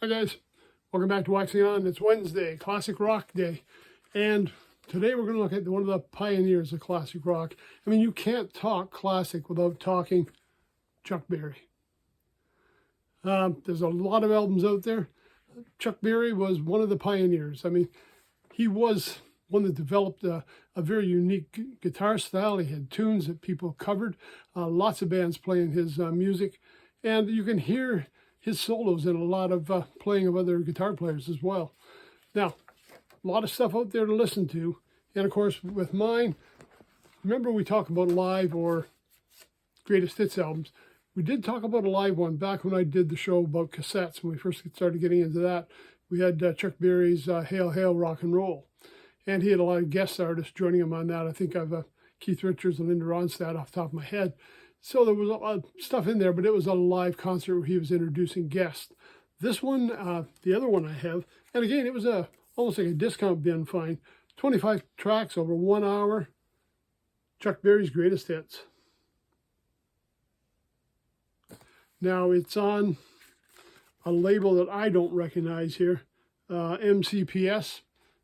Hi guys, welcome back to Waxing On. It's Wednesday, Classic Rock Day, and today we're going to look at one of the pioneers of classic rock. I mean, you can't talk classic without talking Chuck Berry. There's a lot of albums out there. Chuck Berry was one of the pioneers. I mean, he was one that developed a very unique guitar style. He had tunes that people covered, lots of bands playing his music, and you can hear his solos and a lot of playing of other guitar players as well. Now, a lot of stuff out there to listen to. And of course, with mine, remember we talk about live or greatest hits albums. We did talk about a live one back when I did the show about cassettes. When we first started getting into that, we had Chuck Berry's Hail, Hail, Rock and Roll. And he had a lot of guest artists joining him on that. I think I've Keith Richards and Linda Ronstadt off the top of my head. So there was a lot of stuff in there, but it was a live concert where he was introducing guests. This one, the other one I have, and again, it was almost like a discount bin find. 25 tracks over 1 hour. Chuck Berry's greatest hits. Now it's on a label that I don't recognize here, MCPS.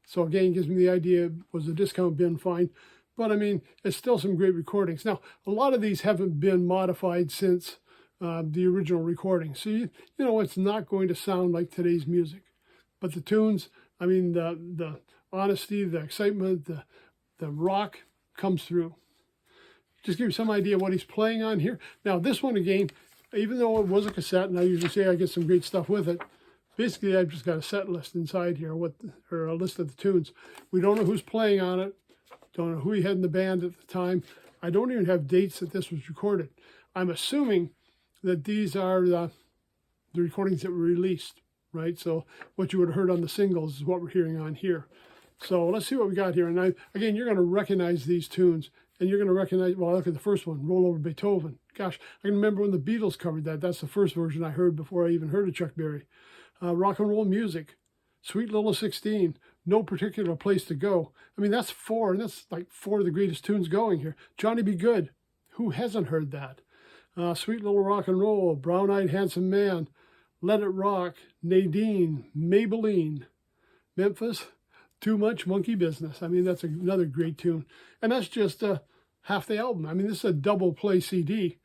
So again, gives me the idea it was a discount bin find. But I mean, it's still some great recordings. Now, a lot of these haven't been modified since the original recording. So, you know, it's not going to sound like today's music. But the tunes, I mean, the honesty, the excitement, the rock comes through. Just give you some idea what he's playing on here. Now, this one again, even though it was a cassette, and I usually say I get some great stuff with it, basically I've just got a set list inside here, or a list of the tunes. We don't know who's playing on it. Don't know who he had in the band at the time. I don't even have dates that this was recorded. I'm assuming that these are the recordings that were released, right? So what you would have heard on the singles is what we're hearing on here. So let's see what we got here. And again, you're going to recognize these tunes, and you're going to recognize, well, look at the first one, Roll Over Beethoven. Gosh, I can remember when the Beatles covered that. That's the first version I heard before I even heard of Chuck Berry. Rock and Roll Music, Sweet Little 16, No Particular Place to Go. I mean, that's four, and that's like four of the greatest tunes going here. Johnny Be Good, who hasn't heard that? Sweet Little Rock and Roll, Brown Eyed Handsome Man, Let It Rock, Nadine, Maybelline, Memphis, Too Much Monkey Business. I mean, that's another great tune. And that's just half the album. I mean, this is a double play CD.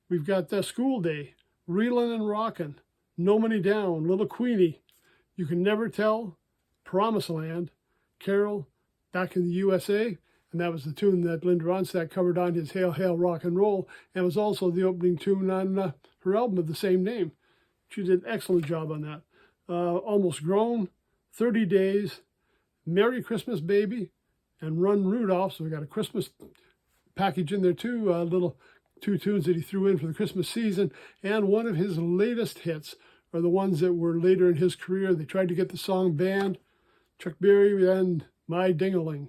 We've got School Day, Reelin' and Rockin', No Money Down, Little Queenie, You Can Never Tell, Promised Land, Carol, Back in the USA, and that was the tune that Linda Ronstadt covered on his Hail, Hail, Rock and Roll, and was also the opening tune on her album of the same name. She did an excellent job on that. Almost Grown, 30 Days, Merry Christmas Baby, and Run Rudolph. So we got a Christmas package in there too, little two tunes that he threw in for the Christmas season, and one of his latest hits are the ones that were later in his career. They tried to get the song banned. Chuck Berry and My Ding-a-Ling.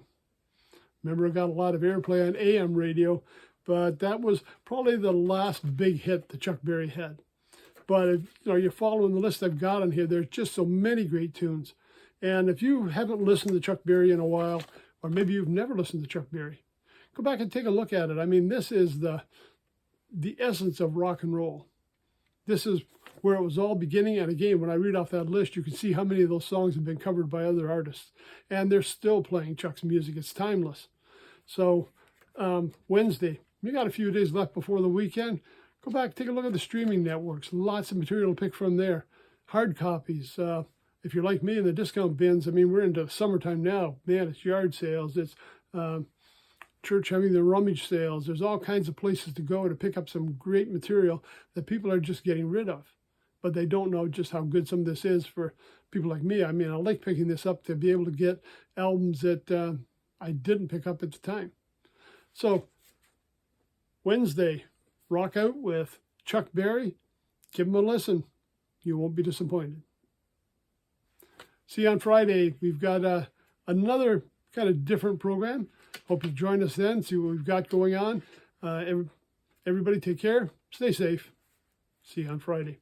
Remember, it got a lot of airplay on AM radio, but that was probably the last big hit that Chuck Berry had. But if, you're following the list I've got on here, there's just so many great tunes. And if you haven't listened to Chuck Berry in a while, or maybe you've never listened to Chuck Berry, go back and take a look at it. I mean, this is the essence of rock and roll. This is where it was all beginning. And again, when I read off that list, you can see how many of those songs have been covered by other artists. And they're still playing Chuck's music. It's timeless. So Wednesday, we got a few days left before the weekend. Go back, take a look at the streaming networks. Lots of material to pick from there. Hard copies. If you're like me in the discount bins, I mean, we're into summertime now. Man, it's yard sales. It's church having their rummage sales. There's all kinds of places to go to pick up some great material that people are just getting rid of. But they don't know just how good some of this is for people like me. I mean, I like picking this up to be able to get albums that I didn't pick up at the time. So, Wednesday, rock out with Chuck Berry. Give him a listen. You won't be disappointed. See you on Friday. We've got another kind of different program. Hope you join us then, see what we've got going on. Everybody take care. Stay safe. See you on Friday.